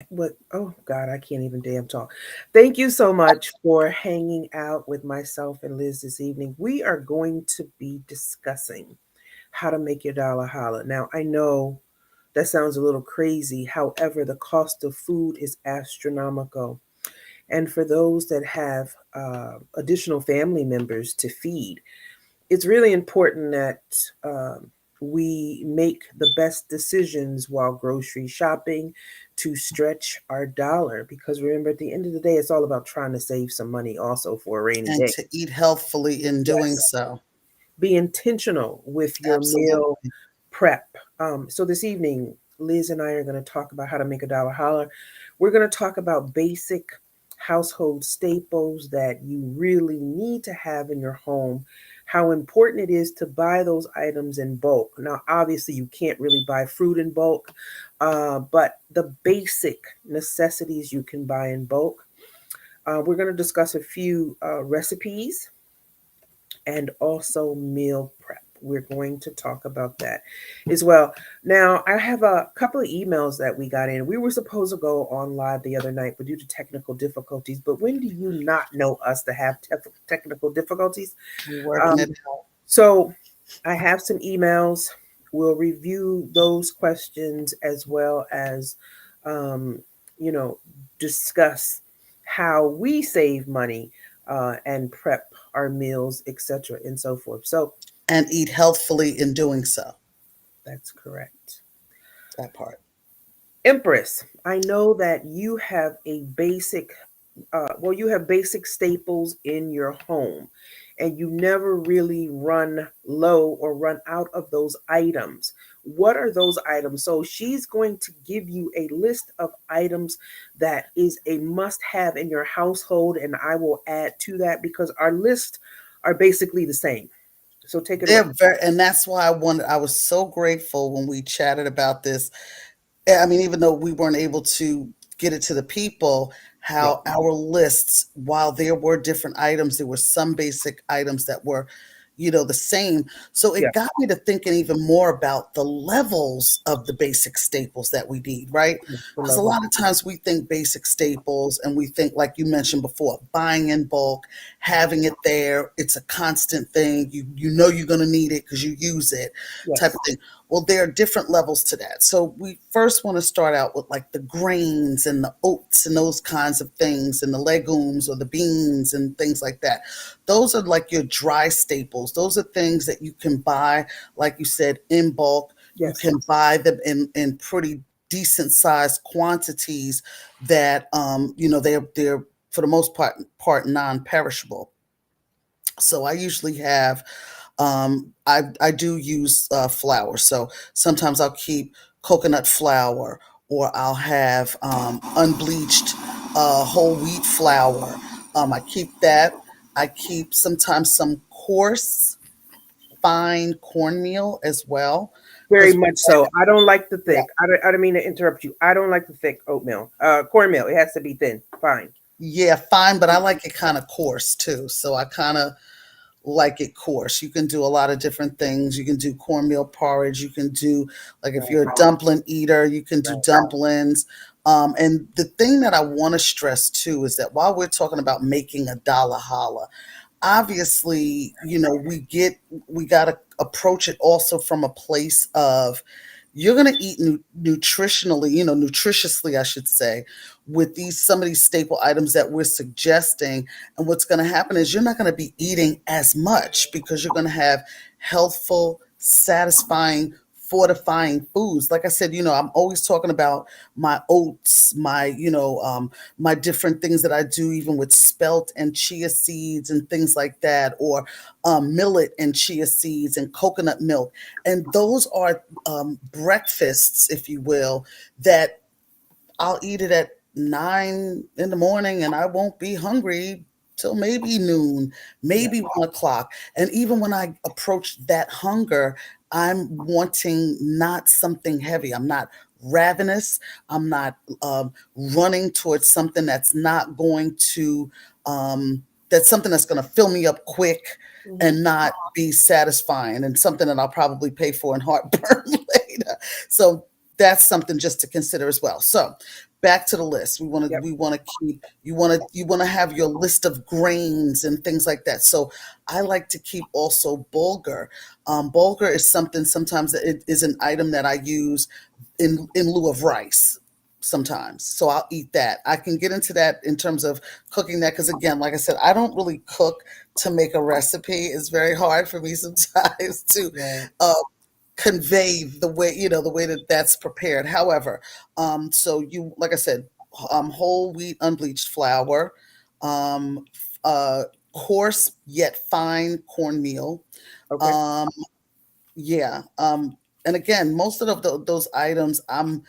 What? Oh God, I can't even damn talk. Thank you so much for hanging out with myself and Liz this evening. We are going to be discussing how to make your dollar holla. Now, I know that sounds a little crazy. However, the cost of food is astronomical. And for those that have additional family members to feed, it's really important that um, we make the best decisions while grocery shopping to stretch our dollar. Because remember, at the end of the day, it's all about trying to save some money also for a rainy And day. to eat healthfully in doing Yes. so. Be intentional with your meal Absolutely. prep. So this evening, Liz and I are going to talk about how to make a dollar holler. We're going to talk about basic household staples that you really need to have in your home, how important it is to buy those items in bulk. Now, obviously, you can't really buy fruit in bulk, but the basic necessities you can buy in bulk. We're going to discuss a few recipes and also meal prep. We're going to talk about that as well. Now, I have a couple of emails that we got in. We were supposed to go on live the other night, but due to technical difficulties. But when do you not know us to have technical difficulties? We're working Um, it out. so I have some emails. We'll review those questions as well as, um, you know, discuss how we save money and prep our meals, etc., and so forth. So And eat healthfully in doing so. that's correct. That part. Empress, I know that you have a basic, you have basic staples in your home and you never really run low or run out of those items. What are those items? So she's going to give you a list of items that is a must have in your household, and I will add to that because our lists are basically the same. So take it away. They're very, and that's why I was so grateful when we chatted about this. I mean, even though we weren't able to get it to the people, Yeah. how our lists, while there were different items, there were some basic items that were, the same. So Yeah. it got me to thinking even more about the levels of the basic staples that we need, right? The Because a level. lot of times we think basic staples and we think, like you mentioned before, buying in bulk, having it there, it's a constant thing. You know you're going to need it because you use it, type Yes. of thing. Well, there are different levels to that. So we first want to start out with like the grains and the oats and those kinds of things, and the legumes or the beans and things like that. Those are like your dry staples. Those are things that you can buy, like you said, in bulk. You Yes. can buy them in pretty decent sized quantities that they're for the most part non-perishable. So I usually have I do use flour. So sometimes I'll keep coconut flour, or I'll have unbleached whole wheat flour. I keep that. I keep sometimes some coarse, fine cornmeal as well. Very Because much so. I don't like the yeah, thick. I don't mean to interrupt you. I don't like the thick oatmeal. Cornmeal. It has to be thin. Fine. yeah, fine, but I like it kind of coarse too. So I kind of like it coarse. You can do a lot of different things. You can do cornmeal porridge. You can do, like, if Right. you're a dumpling eater, you can do Right. dumplings. And the thing that I want to stress too is that while we're talking about making a dollar holla, obviously, we got to approach it also from a place of, you're going to eat nutritionally, nutritiously, I should say, with some of these staple items that we're suggesting. And what's going to happen is you're not going to be eating as much because you're going to have healthful, satisfying, fortifying foods. Like I said, I'm always talking about my oats, my different things that I do, even with spelt and chia seeds and things like that, or millet and chia seeds and coconut milk. And those are breakfasts, if you will, that I'll eat it at 9 in the morning and I won't be hungry till maybe noon, Yeah. maybe 1 o'clock. And even when I approach that hunger, I'm wanting not something heavy. I'm not ravenous. I'm not running towards something that's something that's going to fill me up quick Hmm. and not be satisfying, and something that I'll probably pay for in heartburn later. So that's something just to consider as well. So back to the list. Yep. We want to keep you want to have your list of grains and things like that. So I like to keep also bulgur. Bulgur is something sometimes that it is an item that I use in lieu of rice sometimes. So I'll eat that. I can get into that in terms of cooking that because again, like I said, I don't really cook to make a recipe. It's very hard for me sometimes to Right. uh, convey the way the way that that's prepared. However, so you like I said, whole wheat unbleached flour, um, coarse yet fine cornmeal. Okay. Um, yeah, and again, most of those items I'm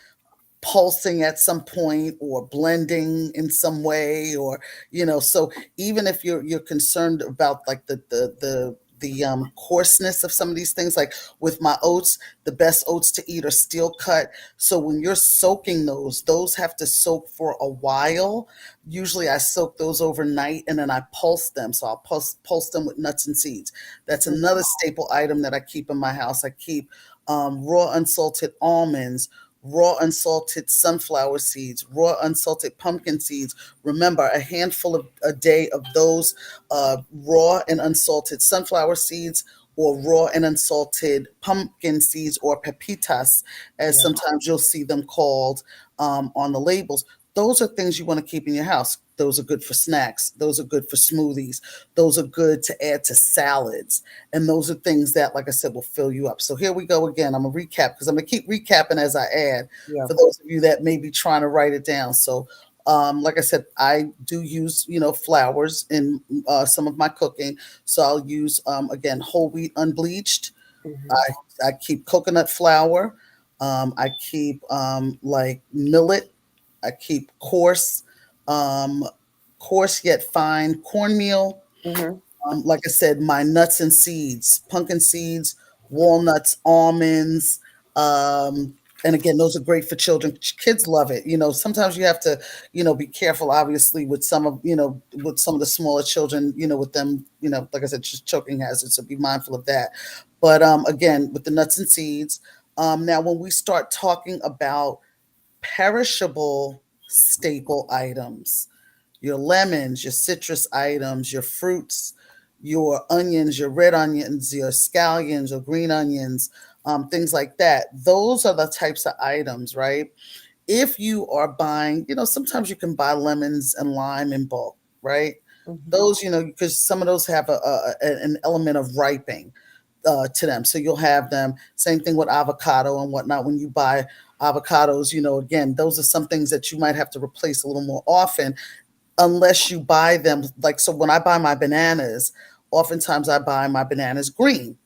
pulsing at some point or blending in some way or so even if you're concerned about like the coarseness of some of these things like with my oats, the best oats to eat are steel cut. So when you're soaking those have to soak for a while. Usually I soak those overnight and then I pulse them, so I'll pulse them with nuts and seeds. That's Mhm. another staple item that I keep in my house. I keep raw unsalted almonds, raw unsalted sunflower seeds, raw unsalted pumpkin seeds. Remember, a handful of a day of those raw and unsalted sunflower seeds, or raw and unsalted pumpkin seeds, or pepitas, as Yeah. sometimes you'll see them called on the labels. Those are things you want to keep in your house. Those are good for snacks. Those are good for smoothies. Those are good to add to salads. And those are things that, like I said, will fill you up. So here we go again. I'm going to recap because I'm going to keep recapping as I add Yeah. for those of you that may be trying to write it down. So, like I said, I do use, flours in some of my cooking. So I'll use, again, whole wheat unbleached. Hmm. I keep coconut flour. I keep like millet. I keep um, coarse yet fine cornmeal. Hmm. Like I said, my nuts and seeds, pumpkin seeds, walnuts, almonds. And again, those are great for children. Kids love it. Sometimes you have to, be careful, obviously, with with some of the smaller children, with them, like I said, just choking hazards. So be mindful of that. But again, with the nuts and seeds. Now, when we start talking about perishable staple items, your lemons, your citrus items, your fruits, your onions, your red onions, your scallions or green onions, things like that. Those are the types of items, right? If you are buying, sometimes you can buy lemons and lime in bulk, right? Hmm. Those, because some of those have an element of ripening to them. So you'll have them. Same thing with avocado and whatnot. When you buy avocados, again, those are some things that you might have to replace a little more often unless you buy them. Like, so when I buy my bananas, oftentimes I buy my bananas green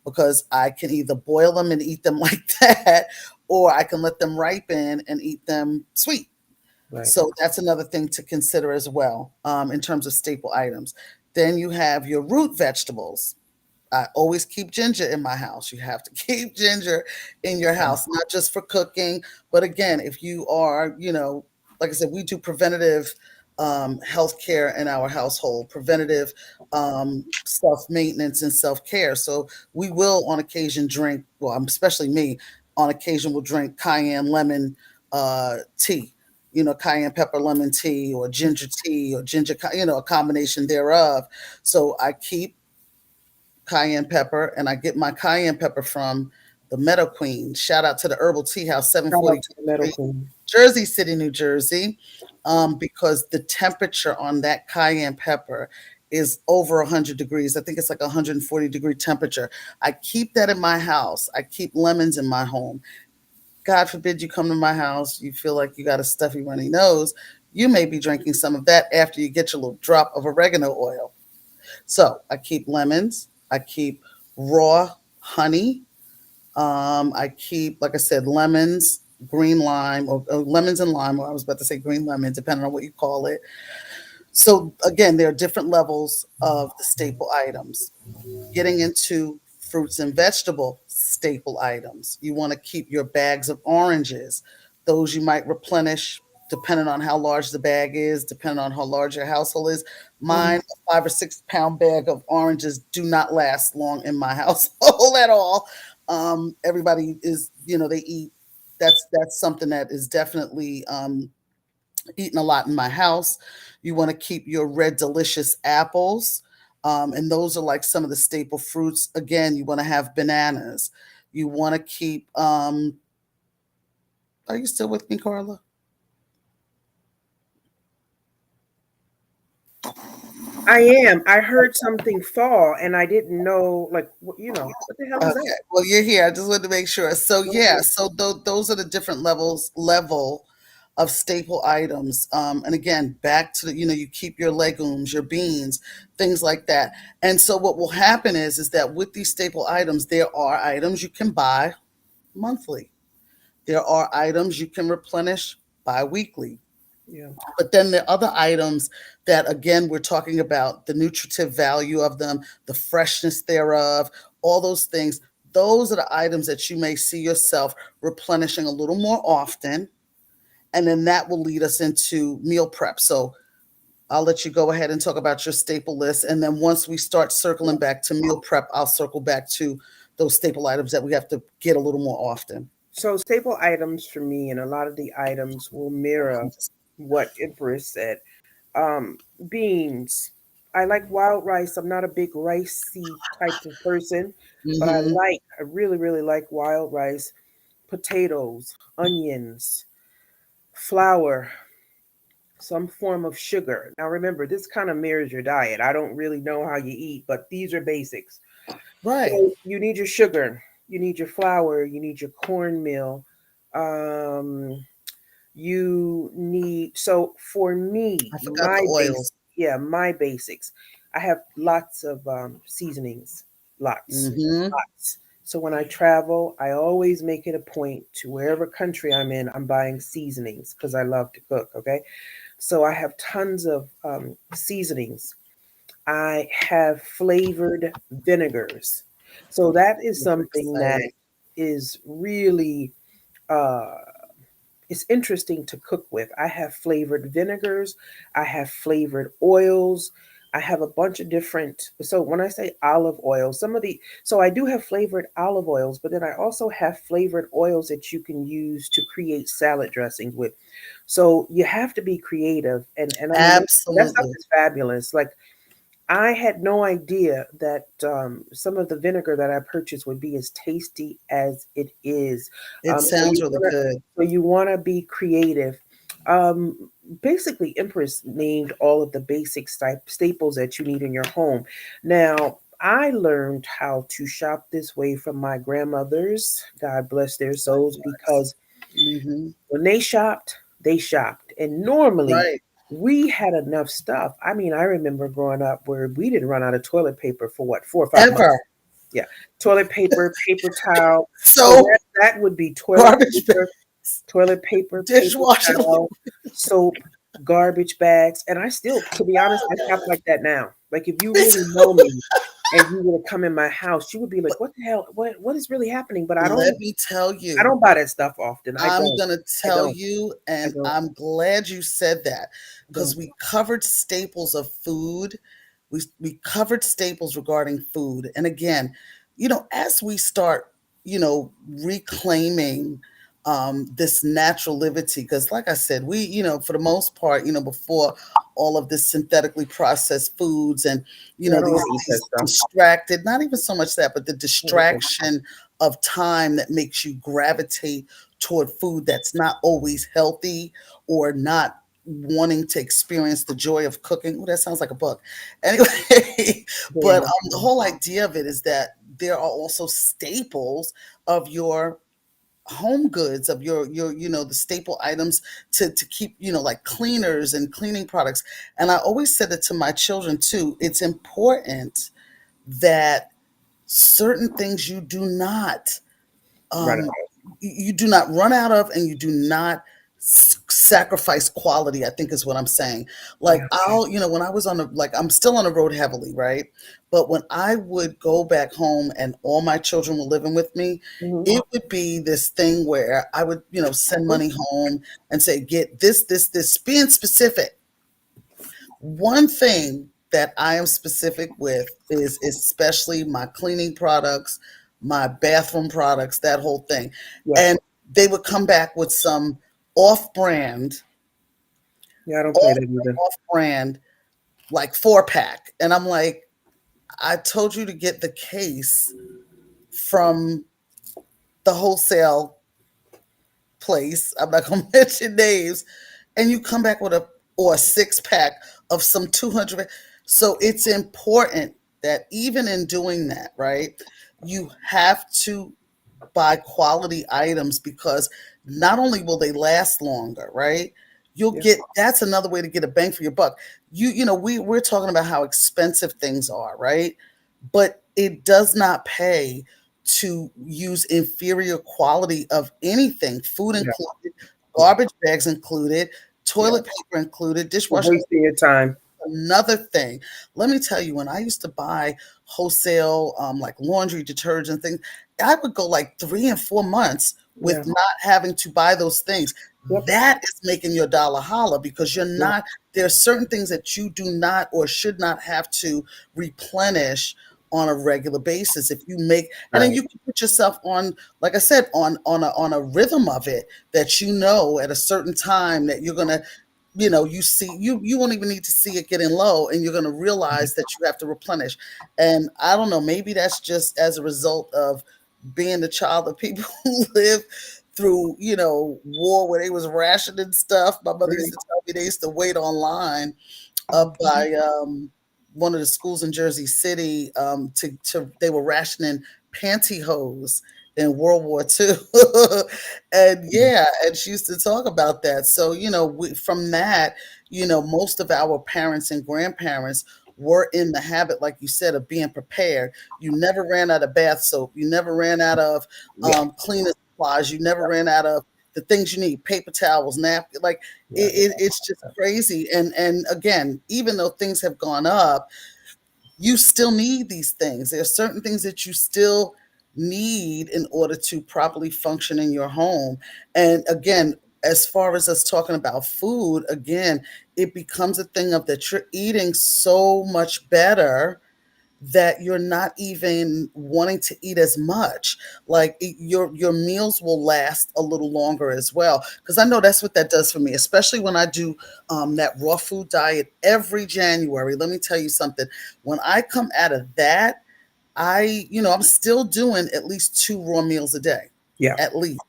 because I can either boil them and eat them like that, or I can let them ripen and eat them sweet. Right. So that's another thing to consider as well in terms of staple items. Then you have your root vegetables. I always keep ginger in my house. You have to keep ginger in your house, not just for cooking, but again, if you are, like I said, we do preventative health care in our household, preventative self maintenance and self care. So we will, on occasion, drink. Well, especially me, on occasion, will drink cayenne lemon tea. Cayenne pepper lemon tea or ginger tea or ginger, a combination thereof. So I keep cayenne pepper, and I get my cayenne pepper from the Meadow Queen. Shout out to the Herbal Tea House, Shout out 742 to the Meadow Street, Queen. Jersey City, New Jersey, because the temperature on that cayenne pepper is over 100 degrees. I think it's like 140-degree temperature. I keep that in my house. I keep lemons in my home. God forbid you come to my house, you feel like you got a stuffy runny nose. You may be drinking some of that after you get your little drop of oregano oil. So I keep lemons. I keep raw honey. I keep, like I said, lemons, green lime, or lemons and lime, or I was about to say green lemon, depending on what you call it. So again, there are different levels of the staple items. Getting into fruits and vegetable staple items. You want to keep your bags of oranges. Those you might replenish depending on how large the bag is, depending on how large your household is. Hmm. Mine, a 5 or 6 pound bag of oranges do not last long in my household at all. Everybody is, they eat. That's something that is definitely eaten a lot in my house. You want to keep your red delicious apples. And those are like some of the staple fruits. Again, you want to have bananas. You want to keep, are you still with me, Carla? I am. I heard something fall, and I didn't know, like, what the hell is Okay. that? Well, you're here. I just wanted to make sure. So yeah, Okay. so those are the different level of staple items. And again, back to the, you keep your legumes, your beans, things like that. And so what will happen is that with these staple items, there are items you can buy monthly. There are items you can replenish bi-weekly. Yeah. But then there are other items that, again, we're talking about the nutritive value of them, the freshness thereof, all those things. Those are the items that you may see yourself replenishing a little more often. And then that will lead us into meal prep. So I'll let you go ahead and talk about your staple list. And then once we start circling back to meal prep, I'll circle back to those staple items that we have to get a little more often. So staple items for me, and a lot of the items will mirror what Empress said. Um, Beans. I like wild rice. I'm not a big ricey type of person, but Mm-hmm. I really, really like wild rice. Potatoes, onions, flour, some form of sugar. Now remember, this kind of mirrors your diet. I don't really know how you eat, but these are basics. Right. So you need your sugar, you need your flour, you need your cornmeal. Um, you need, so for me, I forgot the oils. my basics. I have lots of seasonings, lots, Mm-hmm. lots. So when I travel, I always make it a point to wherever country I'm in, I'm buying seasonings because I love to cook. Okay, so I have tons of seasonings. I have flavored vinegars. So that is That's something that exciting. is really uh, it's interesting to cook with. I have flavored vinegars, I have flavored oils, I have a bunch of different. So when I say olive oil, so I do have flavored olive oils, but then I also have flavored oils that you can use to create salad dressings with. So you have to be creative, and I mean that stuff Absolutely. is fabulous. Like I had no idea that some of the vinegar that I purchased would be as tasty as it is. It So sounds really good. you wanna be creative. Um, Basically, Empress named all of the basic staples that you need in your home. Now, I learned how to shop this way from my grandmothers. God bless their souls, because Hmm. when they shopped. And normally Right. we had enough stuff. I mean, I remember growing up where we didn't run out of toilet paper for what, 4 or 5 months. Ever. Yeah. Toilet paper, paper towel. So So that would be garbage bags, toilet paper, paper dishwashing. towel, soap, garbage bags. And I still, to be honest, I shop like that now. Like if you really know me and you were to come in my house, you would be like, what the hell? What is really happening? But Let me tell I you, don't buy that stuff often. I'm going to I tell don't. you, I and don't. I'm glad you said that I because don't. we covered staples of food. We covered staples regarding food. And again, as we start, reclaiming this natural liberty, because like I said, we, for the most part, before all of this synthetically processed foods and, Yeah, I don't these, really eat that these stuff. distracted, not even so much that, but the I don't eat that. distraction of time that makes you gravitate toward food that's not always healthy or not wanting to experience the joy of cooking. Oh, that sounds like a book. Anyway, Very but much the so. whole idea of it is that there are also staples of your home goods, of your the staple items to keep, like cleaners and cleaning products. And I always said it to my children too. It's important that certain things you do not Right. um, you do not run out of, and you do not sacrifice quality, I think is what I'm saying. Like Yeah. when I was like I'm still on the road heavily, right? But when I would go back home and all my children were living with me, Hmm. it would be this thing where I would, send money home and say, get this, being specific. One thing that I am specific with is especially my cleaning products, my bathroom products, that whole thing. Yeah. And they would come back with some off brand, Yeah, I don't play off that either. off brand, like 4-pack. And I'm like, I told you to get the case from the wholesale place. I'm not gonna mention names, and you come back with a 6-pack of some 200. So it's important that even in doing that, right, you have to buy quality items because not only will they last longer, right? You'll Yeah, get That's another way to get a bang for your buck. We're talking about how expensive things are, right? But it does not pay to use inferior quality of anything, food yeah, included, yeah, garbage bags included, yeah. toilet paper included, You're dishwashing. wasting your time. Another thing, let me tell you, when I used to buy wholesale, like laundry detergent things, I would go like 3 and 4 months Yeah, with not having to buy those things. yep, That is making your dollar holla because you're yeah, not, there are certain things that you do not or should not have to replenish on a regular basis. If you make, and then right, you can put yourself on, like I said, on a rhythm of it, that you know at a certain time that you're gonna, you see, you won't even need to see it getting low, and you're going to realize that you have to replenish. And I don't know, maybe that's just as a result of being the child of people who live through, war, where they was rationing stuff. My mother used right. to tell me they used to wait online up Mhm. by one of the schools in Jersey City, to they were rationing pantyhose in World War II. And yeah, and she used to talk about that. So, from that, most of our parents and grandparents were in the habit, like you said, of being prepared. You never ran out of bath soap. You never ran out of Yeah, cleaning supplies. You never ran out of the things you need: paper towels, napkins. Like, yeah, it's just crazy. And again, even though things have gone up, you still need these things. There are certain things that you still need in order to properly function in your home. And again, as far as us talking about food, again, it becomes a thing of that you're eating so much better that you're not even wanting to eat as much. Like, your meals will last a little longer as well, because I know that's what that does for me, especially when I do that raw food diet every January. Let me tell you something. When I come out of that, I'm still doing at least 2 raw meals a day, yeah. at least.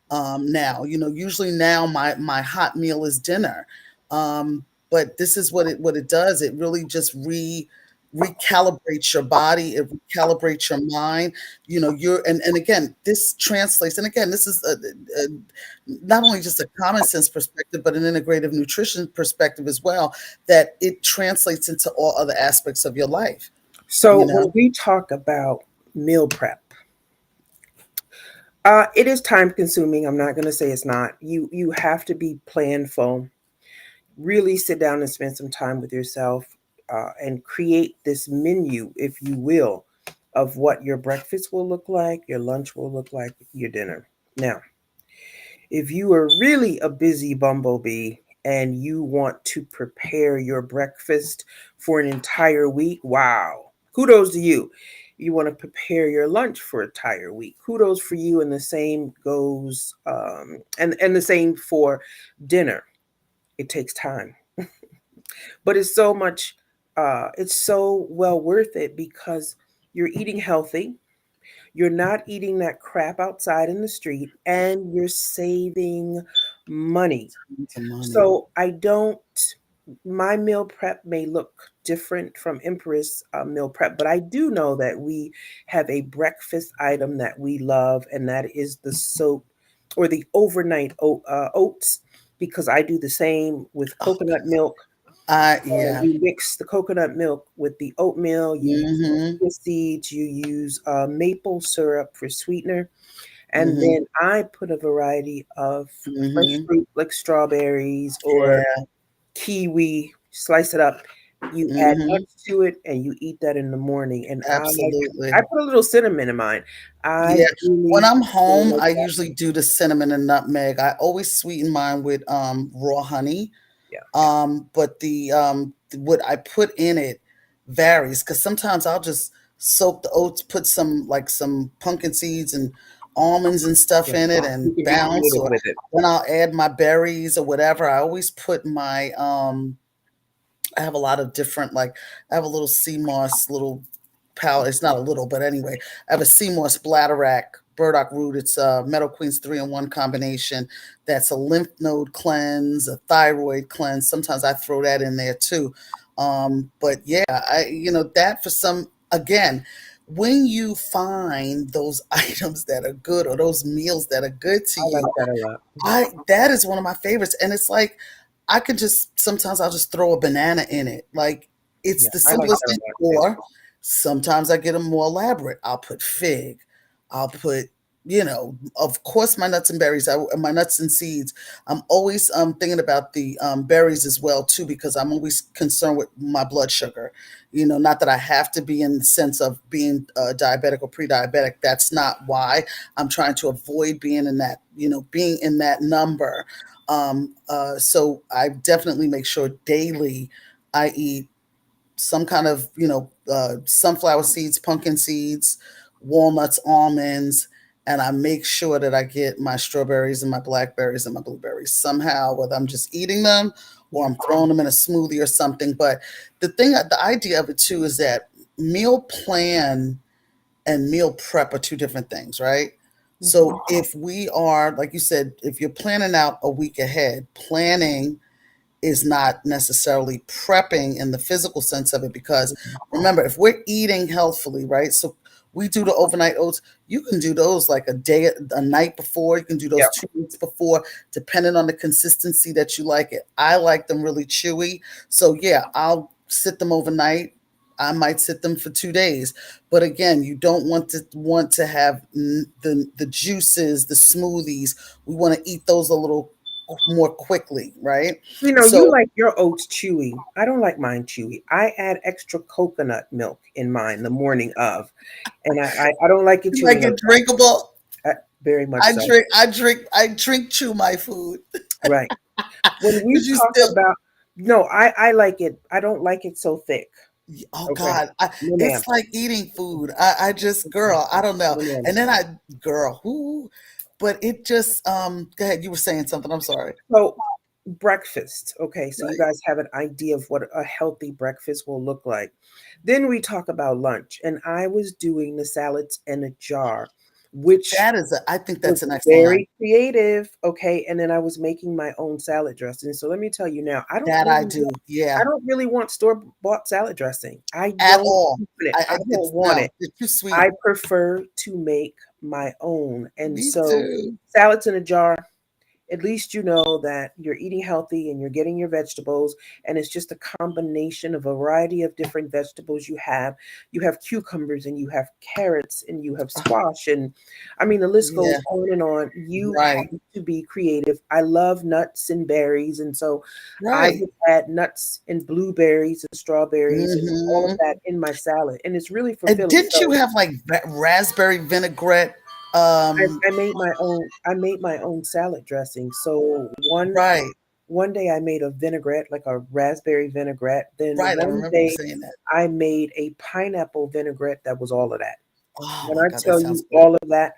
Now, usually now my hot meal is dinner. But this is what it does. It really just recalibrates your body. It recalibrates your mind. And again, this translates. And again, this is not only just a common sense perspective, but an integrative nutrition perspective as well. That it translates into all other aspects of your life. So You when know. we talk about meal prep, it is time consuming. I'm not going to say it's not. You have to be planful. Really sit down and spend some time with yourself, and create this menu, if you will, of what your breakfast will look like, your lunch will look like, your dinner. Now, if you are really a busy bumblebee and you want to prepare your breakfast for an entire week, wow, kudos to you. You want to prepare your lunch for an entire week, kudos for you. And the same goes, and the same for dinner. It takes time, but it's so much, it's so well worth it because you're eating healthy, you're not eating that crap outside in the street, and you're saving money. Tons of money. So I don't, my meal prep may look different from Empress meal prep, but I do know that we have a breakfast item that we love, and that is the soap or the overnight oats, because I do the same with coconut milk. Yeah. You mix the coconut milk with the oatmeal, you use Mm-hmm. chia seeds, you use maple syrup for sweetener, and Mm-hmm. then I put a variety of fresh Mm-hmm. fruit like strawberries or Yeah. kiwi, slice it up. You add Mhm. nuts to it, and you eat that in the morning. And I Absolutely. put a little cinnamon in mine. I Yeah. When really I'm really home, like I that. usually do the cinnamon and nutmeg. I always sweeten mine with raw honey. Yeah, But the what I put in it varies, because sometimes I'll just soak the oats, put some, like, some pumpkin seeds and almonds and stuff Yeah. in it You and can be bounce, creative or with it. then I'll add my berries or whatever. I always put my I have a lot of different, like, I have a little sea moss little powder. It's not a little, but anyway, I have a sea moss bladderwrack burdock root. It's a Meadow Queen's 3-in-1 combination. That's a lymph node cleanse, a thyroid cleanse. Sometimes I throw that in there too. But yeah, that for some, again, when you find those items that are good or those meals that are good to I like you, that a lot. I that is one of my favorites, and it's like I could just sometimes I'll just throw a banana in it. Like, it's Yeah, the I like simplest that a thing. lot too. Or sometimes I get them more elaborate. I'll put fig. I'll put, of course, my nuts and berries. My nuts and seeds. I'm always thinking about the berries as well too, because I'm always concerned with my blood sugar. Not that I have to be in the sense of being diabetic or pre-diabetic. That's not why. I'm trying to avoid being in that number. So I definitely make sure daily I eat some kind of, sunflower seeds, pumpkin seeds, walnuts, almonds, and I make sure that I get my strawberries and my blackberries and my blueberries somehow, whether I'm just eating them or Yeah. I'm throwing them in a smoothie or something. But the idea of it too is that meal plan and meal prep are two different things, right? Hmm. So if we are, like you said, if you're planning out a week ahead, planning is not necessarily prepping in the physical sense of it, because remember, if we're eating healthfully, right? So we do the overnight oats. You can do those like a night before. You can do Yeah. those 2 weeks before, depending on the consistency that you like it. I like them really chewy, so yeah, I'll sit them overnight. I might sit them for 2 days, but again, you don't want to have the juices, the smoothies. We want to eat those a little more quickly, right? You So like your oats chewy. I don't like mine chewy. I add extra coconut milk in mine the morning of, and I don't like it you chewy like like it drinkable. that. Very much I so. drink, I drink, I drink chew my food Right. When we because you talk still. about, no, I like it. I don't like it so thick. Oh Okay. God, No, ma'am. it's like eating food. I just, girl, I don't know. No, ma'am. And then girl, who? But it just, go ahead. You were saying something. I'm sorry. So, breakfast. Okay. So, you Right. guys have an idea of what a healthy breakfast will look like. Then we talk about lunch. And I was doing the salads in a jar, which I think was that's an excellent line. very creative. Okay. And then I was making my own salad dressing. So, let me tell you now, That I do. I Yeah. don't really want store bought salad dressing. I At don't all. want it. I don't It's want no. it. It's too I sweet. prefer to make my own. And Me so, too. salads in a jar, at least you know that you're eating healthy and you're getting your vegetables, and it's just a combination of a variety of different vegetables you have cucumbers and you have carrots and you have squash, and I mean the list goes Yeah. on and on. You Right. have to be creative. I love nuts and berries, and so I Right. would add nuts and blueberries and strawberries and all of Hmm. that in my salad, and it's really And fulfilling. didn't you So have like raspberry vinaigrette? I made my own. I made my own salad dressing. So Right, one day I made a vinaigrette, like a raspberry vinaigrette. Then right. I one remember you day saying that. I made a pineapple vinaigrette that was all of that. Oh When my I God, that tell sounds you good. all of that,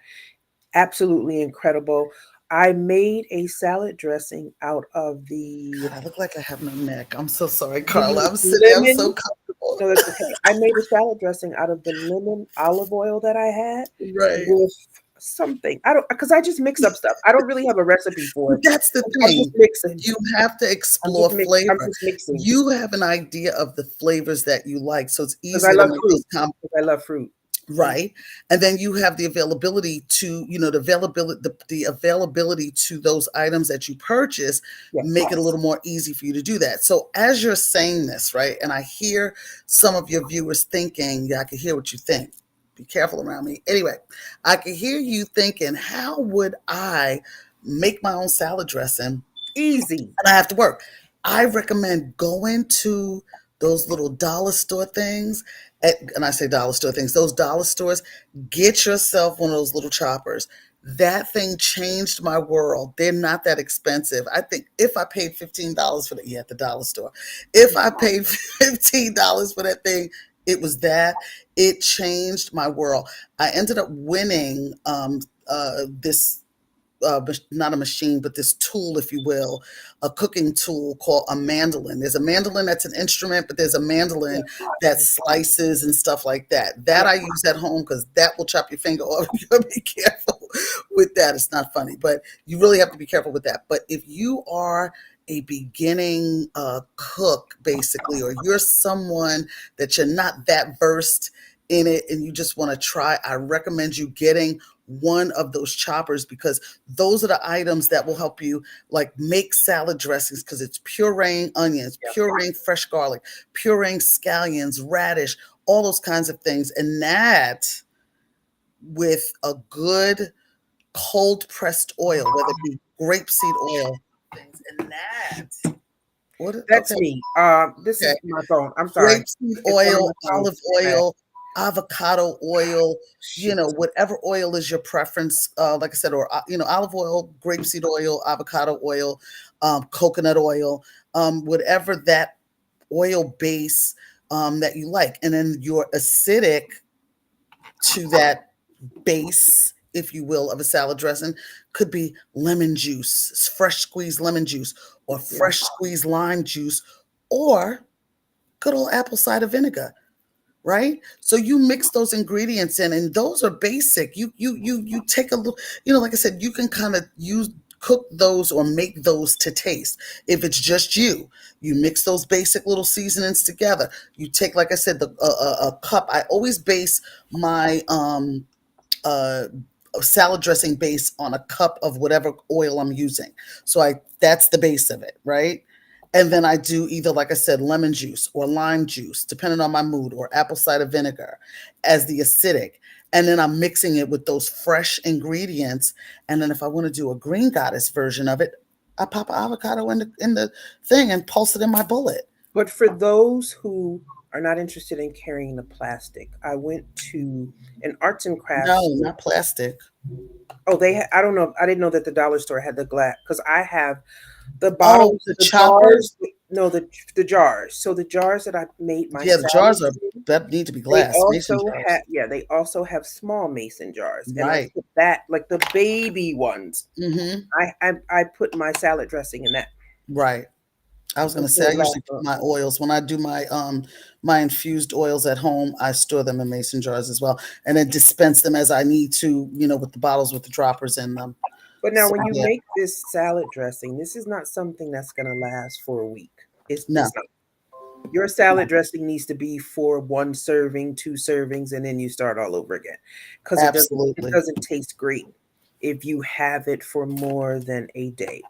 absolutely incredible. I made a salad dressing out of God, I look like I have no neck. I'm so sorry, Carla. the I'm sitting. I'm so lemon. comfortable. No, that's okay. I made a salad dressing out of the lemon olive oil that I had Right. with something. I don't, because I just mix up stuff. I don't really have a recipe for But it. that's the I'm just thing. mixing. You have to explore I'm flavor. just mixing You have an idea of the flavors that you like, so it's because I easier to love make fruit. those combinations. Because I love fruit. Mm. Right. And then you have the availability to, the availability to those items that you purchase Yes. make it a little more easy for you to do that. So as you're saying this, right, and I hear some of your viewers thinking, yeah, I can hear what you think. Be careful around me. Anyway, I can hear you thinking, how would I make my own salad dressing Easy. and I have to work? I recommend going to those little dollar store things. And I say dollar store things, those dollar stores, get yourself one of those little choppers. That thing changed my world. They're not that expensive. I think if I paid $15 for that, yeah, at the dollar store, if I paid $15 for that thing, It was that. It changed my world. I ended up winning this not a machine, but this tool, if you will, a cooking tool called a mandolin. There's a mandolin that's an instrument, but there's a Yeah. mandolin that Mhm. slices and stuff like that. That Yep. I use at home because that will chop your finger off. You gotta be careful with that. It's not funny, but you really have to be careful with that. But if you are a beginning cook, basically, or you're someone that you're not that versed in it and you just want to try, I recommend you getting one of those choppers because those are the items that will help you like make salad dressings because it's pureeing onions, Yep. pureeing fresh garlic, pureeing scallions, radish, all those kinds of things. And that with a good cold pressed oil, whether it be grapeseed oil, things, and that. What? That's Okay, me. This okay. is my phone. I'm sorry. Grapeseed It's one of oil, my phones. olive oil, avocado oil, whatever oil is your preference. Like I said, or olive oil, grapeseed oil, avocado oil, coconut oil, whatever that oil base that you like, and then your acidic to that base, if you will, of a salad dressing could be lemon juice, fresh squeezed lemon juice, or Yeah. fresh squeezed lime juice, or good old apple cider vinegar, right? So you mix those ingredients in, and those are basic. You take a little, like I said, you can kind of use cook those or make those to taste. If it's just you mix those basic little seasonings together. You take, like I said, a cup. I always base my uh, salad dressing base on a cup of whatever oil I'm using. So that's the base of it, right? And then I do either, like I said, lemon juice or lime juice, depending on my mood, or apple cider vinegar as the acidic. And then I'm mixing it with those fresh ingredients. And then if I want to do a green goddess version of it, I pop an avocado in the thing and pulse it in my bullet. But for those who are not interested in carrying the plastic, I went to an arts and No, crafts. not plastic. Oh, I don't know. I didn't know that the dollar store had the glass because I have the Oh, bottles, the the jars. choppers. No, the jars. So the jars that I made my Yeah, the jars salads are in, that need to be they glass, mason also jars. have, yeah, they also have small mason jars, and I Right. put that, like the baby ones. Mhm. I put my salad dressing in that, Right. I was and gonna say so I it usually lasts. put my oils when I do my infused oils at home, I store them in mason jars as well, and then dispense them as I need to, with the bottles with the droppers in them. But now, So when you yeah. make this salad dressing, this is not something that's gonna last for a week. No, It's not. Your salad dressing needs to be for one serving, two servings, and then you start all over again, because it absolutely. doesn't taste great if you have it for more than a day.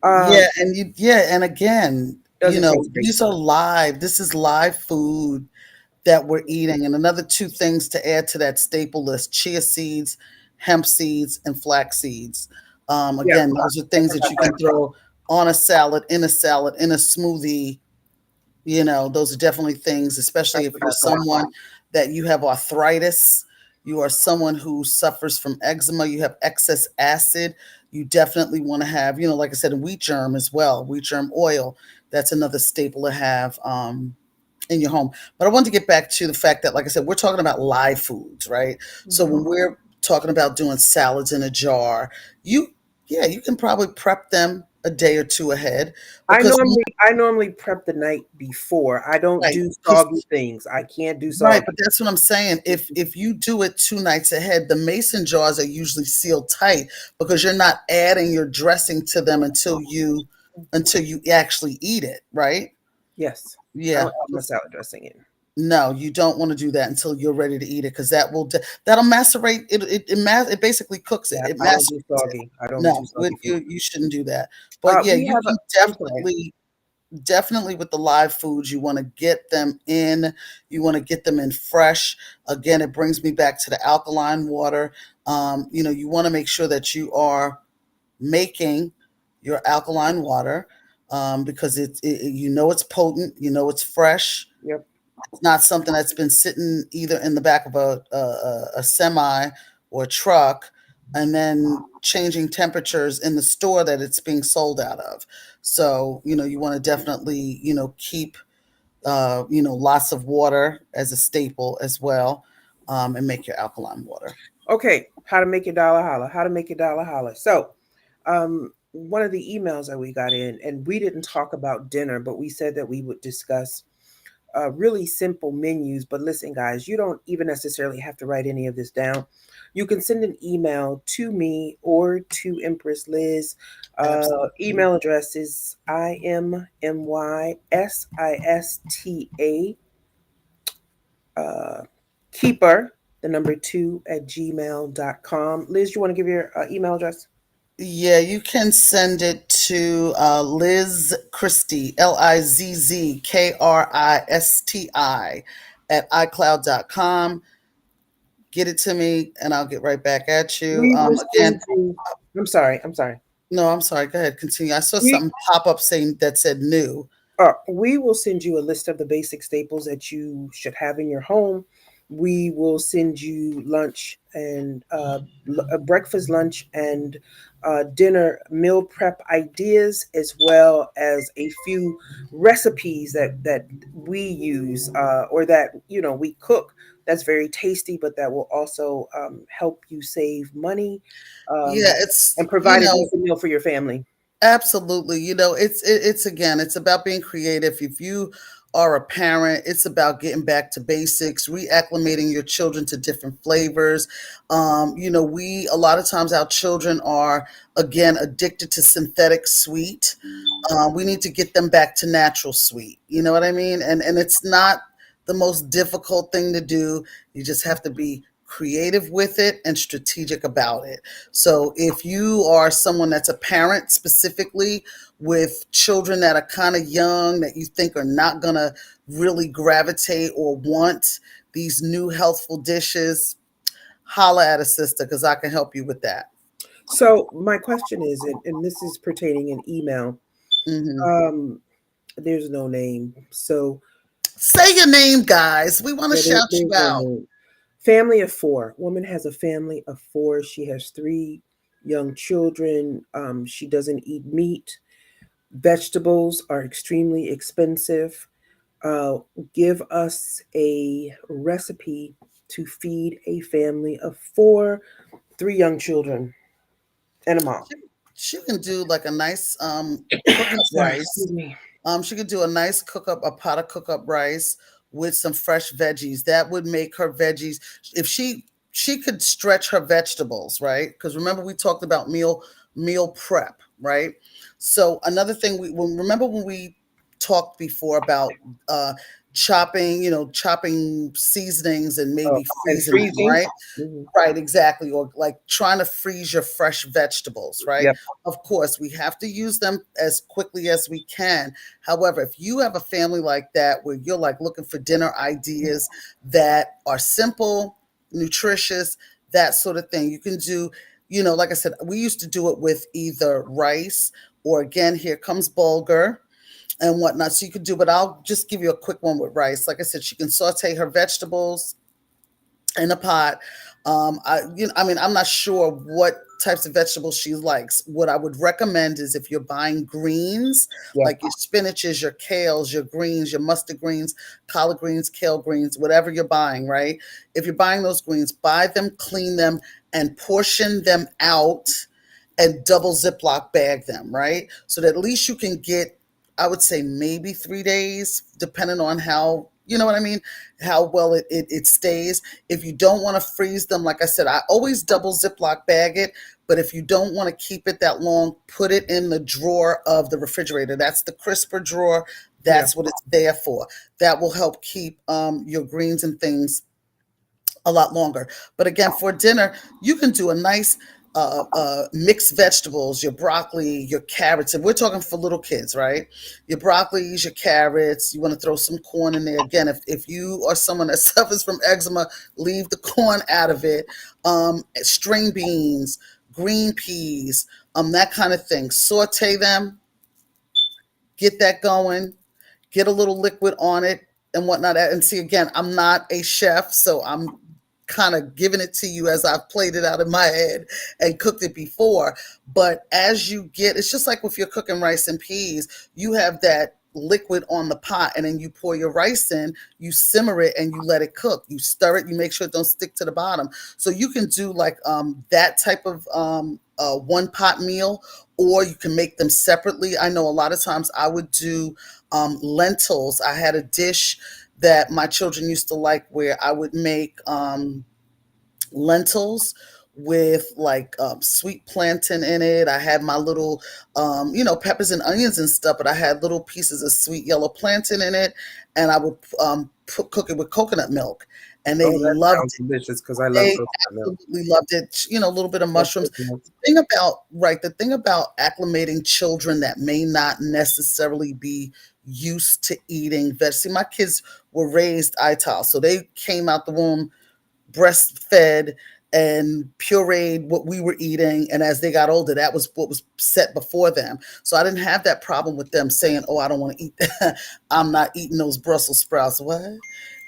Yeah, Um, and again, doesn't taste great. this is live food that we're eating. And another two things to add to that staple list: chia seeds, hemp seeds, and flax seeds. Yeah, Again, those are I things that forgot you that. can throw on a salad, in a smoothie. Those are definitely things, I especially if you're forgot that. someone that you have arthritis, you are someone who suffers from eczema, you have excess acid. You definitely want to have, like I said, wheat germ as well, wheat germ oil. That's another staple to have in your home. But I want to get back to the fact that, like I said, we're talking about live foods, right? So Mhm. when we're talking about doing salads in a jar, you can probably prep them a day or two ahead because I normally prep the night before. I don't right, do because soggy things. I can't do right, soggy. but that's what I'm saying. If you do it 2 nights ahead, the mason jars are usually sealed tight because you're not adding your dressing to them until you actually eat it, right? Yes, I Yeah. don't put my salad dressing in. No, you don't want to do that until you're ready to eat it because that'll macerate it. It basically cooks it. Yeah, It I don't do macerates it. soggy. I don't do No, soggy food. you shouldn't do that. But yeah, We you have a. can I'm sorry. definitely with the live foods, you want to get them in. You want to get them in fresh. Again, it brings me back to the alkaline water. You want to make sure that you are making your alkaline water because it's potent. It's fresh. Yep. It's not something that's been sitting either in the back of a semi or truck and then changing temperatures in the store that it's being sold out of. So, you want to definitely, keep Lots of water as a staple as well, and make your alkaline water. Okay, how to make your dollar holla. How to make your dollar holla. So, one of the emails that we got in, and we didn't talk about dinner, but we said that we would discuss really simple menus. But listen, guys, you don't even necessarily have to write any of this down. You can send an email to me or to Empress Liz. Absolutely. Email address is imysista uh, keeper, the number two at gmail.com. Liz, you want to give your email address? Yeah, you can send it to Liz Christie, LIZZKRISTI, at iCloud.com. Get it to me, and I'll get right back at you. We will Again, send you. I'm sorry. I'm sorry. no, I'm sorry. Go ahead, continue. I saw We something pop up saying that said new. we will send you a list of the basic staples that you should have in your home. We will send you lunch and breakfast, lunch, and dinner meal prep ideas, as well as a few recipes that we use or that we cook. That's very tasty, but that will also help you save money Yeah, um, it's and provide a decent meal for your family. absolutely. It's again, it's about being creative. If you are a parent, it's about getting back to basics, reacclimating your children to different flavors. We a lot of times our children are again addicted to synthetic sweet. We need to get them back to natural sweet. You know what I mean? And it's not the most difficult thing to do. You just have to be creative with it and strategic about it. So if you are someone that's a parent specifically with children that are kind of young that you think are not going to really gravitate or want these new healthful dishes, holla at a sister because I can help you with that. So my question is, and this is pertaining in email. Hmm. Um, there's no name, so Say your name, guys. We want to yeah, shout you there's no out. name. Family of four. Woman has a family of four. She has three young children. She doesn't eat meat. Vegetables are extremely expensive. Uh, Give us a recipe to feed a family of four, three young children, and a mom. She can do like a nice cook up Sorry, rice. excuse me. She could do a nice cook up, a pot of cook up rice with some fresh veggies. That would make her veggies. If she could stretch her vegetables, right? Because remember we talked about meal prep, right? So another thing remember when we talked before about uh, chopping seasonings and Oh, maybe and freezing them, freezing. right? Mhm. Right, exactly. Or like trying to freeze your fresh vegetables, right? Yep. Of course, we have to use them as quickly as we can. However, if you have a family like that where you're like looking for dinner ideas that are simple, nutritious, that sort of thing, you can do, like I said, we used to do it with either rice or again, here comes bulgur and whatnot. So you could do, but I'll just give you a quick one with rice. Like I said, she can saute her vegetables in a pot. I'm not sure what types of vegetables she likes. What I would recommend is if you're buying greens, Yep. like your spinaches, your kales, your greens, your mustard greens, collard greens, kale greens, whatever you're buying, right? If you're buying those greens, buy them, clean them, and portion them out and double Ziploc bag them, right? So that at least you can get, I would say maybe 3 days, depending on how, you know what I mean, how well it stays. If you don't want to freeze them, like I said, I always double Ziploc bag it. But if you don't want to keep it that long, put it in the drawer of the refrigerator. That's the crisper drawer. Yeah. That's what it's there for. That will help keep your greens and things a lot longer. But again, for dinner, you can do a nice mixed vegetables, your broccoli, your carrots. And we're talking for little kids, right? Your broccolis, your carrots. You want to throw some corn in there. Again, if you are someone that suffers from eczema, leave the corn out of it. String beans, green peas, that kind of thing. Saute them, get that going, get a little liquid on it and whatnot. And see, again, I'm not a chef, so I'm kind of giving it to you as I've played it out in my head and cooked it before. But as you get, it's just like if you're cooking rice and peas, you have that liquid on the pot, and then you pour your rice in, you simmer it, and you let it cook. You stir it, you make sure it don't stick to the bottom. So you can do like that type of one pot meal, or you can make them separately. I know a lot of times I would do lentils. I had a dish that my children used to like where I would make lentils with like sweet plantain in it. I had my little, peppers and onions and stuff, but I had little pieces of sweet yellow plantain in it, and I would cook it with coconut milk, and they Oh, that loved sounds delicious because I love they coconut milk. absolutely loved it. A little bit of Love mushrooms. coconut. The thing about acclimating children that may not necessarily be used to eating veg. See, my kids were raised ITAL, so they came out the womb breastfed and pureed what we were eating. And as they got older, that was what was set before them. So I didn't have that problem with them saying, "Oh, I don't want to eat that. I'm not eating those Brussels sprouts." What?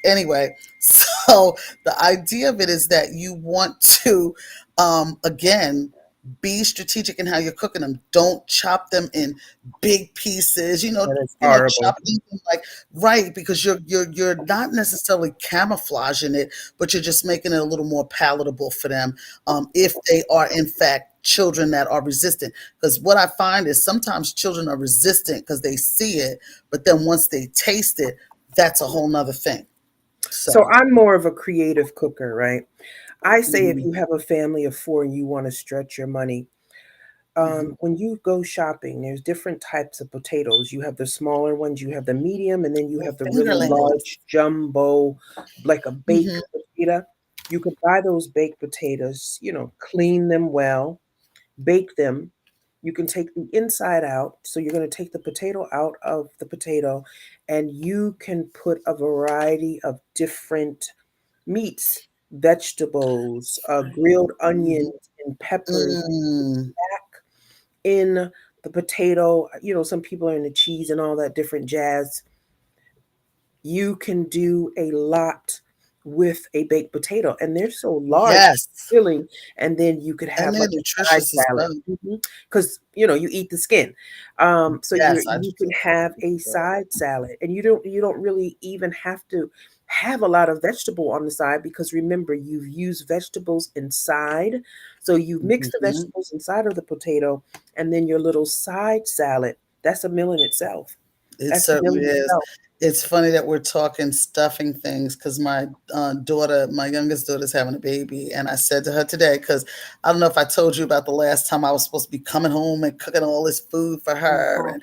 Anyway, so the idea of it is that you want to, again, be strategic in how you're cooking them. Don't chop them in big pieces. That is horrible. Chop them like right, because you're not necessarily camouflaging it, but you're just making it a little more palatable for them. If they are in fact children that are resistant, because what I find is sometimes children are resistant because they see it, but then once they taste it, that's a whole nother thing. So So, I'm more of a creative cooker, right? I say if mhm, you have a family of four and you want to stretch your money, mhm. when you go shopping, there's different types of potatoes. You have the smaller ones, you have the medium, and then you Or have the really fingerlings. large jumbo, like a baked Mhm. potato. You could buy those baked potatoes, clean them well, bake them. You can take the inside out. So you're going to take the potato out of the potato, and you can put a variety of different meats, vegetables, grilled onions, Mhm. and peppers Mm. in the potato. Some people are into cheese and all that different jazz. You can do a lot with a baked potato, and they're so large, Yes, filling, and then you could and have they're like a side nutritious as salad. well. Because you eat the skin, so Yes, I do you can too. have a side salad, and you don't really even have to have a lot of vegetable on the side, because remember, you've used vegetables inside, so you mix the Mhm. vegetables inside of the potato, and then your little side salad. That's a meal in itself. It That's a meal certainly in is. itself. It's funny that we're talking stuffing things because my daughter, my youngest daughter, is having a baby, and I said to her today, because I don't know if I told you about the last time I was supposed to be coming home and cooking all this food for her, and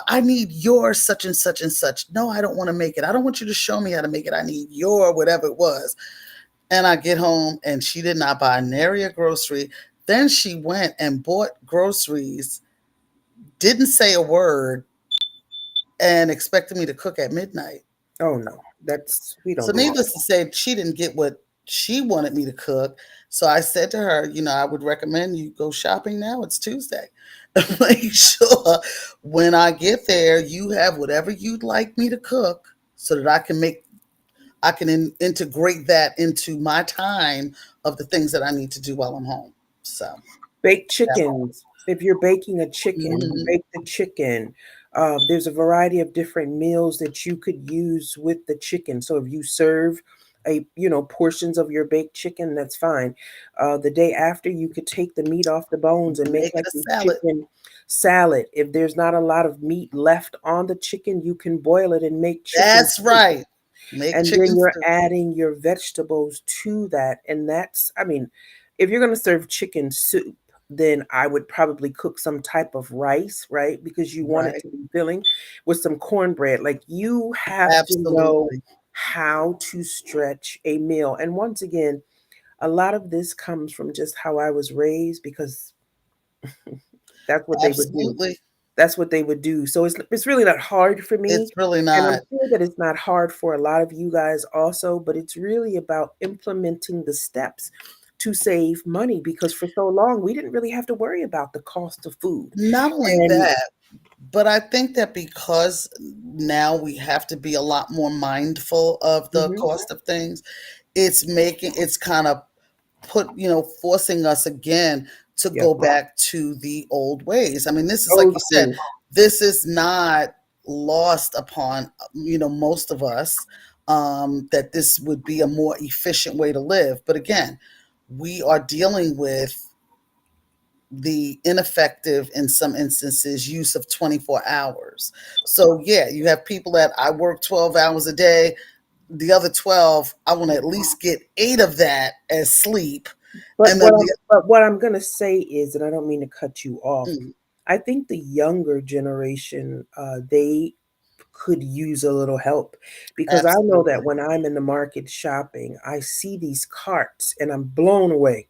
I need your such and such and such. No, I don't want to make it. I don't want you to show me how to make it. I need your whatever it was. And I get home, and she did not buy nary a grocery. Then she went and bought groceries, didn't say a word, and expected me to cook at midnight. Oh no, we don't So, do that. needless to say, she didn't get what she wanted me to cook. So I said to her, I would recommend you go shopping now. It's Tuesday. Make sure when I get there, you have whatever you'd like me to cook so that I can integrate that into my time of the things that I need to do while I'm home. So Baked that's chickens. If you're baking a chicken, mhm. bake the chicken. There's a variety of different meals that you could use with the chicken. So if you serve portions of your baked chicken, that's fine. The day after, you could take the meat off the bones and make Make it like a your salad. chicken salad. If there's not a lot of meat left on the chicken, you can boil it and make chicken That's soup, right. Make and then chicken you're soup. adding your vegetables to that. And that's, I mean, if you're going to serve chicken soup, then I would probably cook some type of rice, right? Because you want it Right. to be filling, with some cornbread. Like, you have to know Absolutely. how to stretch a meal. And once again, a lot of this comes from just how I was raised, because that's what they would do. Absolutely. That's what they would do. So it's really not hard for me, It's really and I'm not. sure that it's not hard for a lot of you guys also, but it's really about implementing the steps to save money, because for so long we didn't really have to worry about the cost of food. Not only And that, but I think that because now we have to be a lot more mindful of the mhm, cost of things, it's kind of forcing us again to yep, go back to the old ways. I mean, this is like those you said, two. this is not lost upon, most of us, that this would be a more efficient way to live. But again, we are dealing with the ineffective, in some instances, use of 24 hours. So yeah, you have people that I work 12 hours a day, the other 12 I want to at least get 8 of that as sleep, But and then the what I'm gonna say is, and I don't mean to cut you off. mm, I think the younger generation, they could use a little help, because I know that absolutely when I'm in the market shopping, I see these carts and I'm blown away.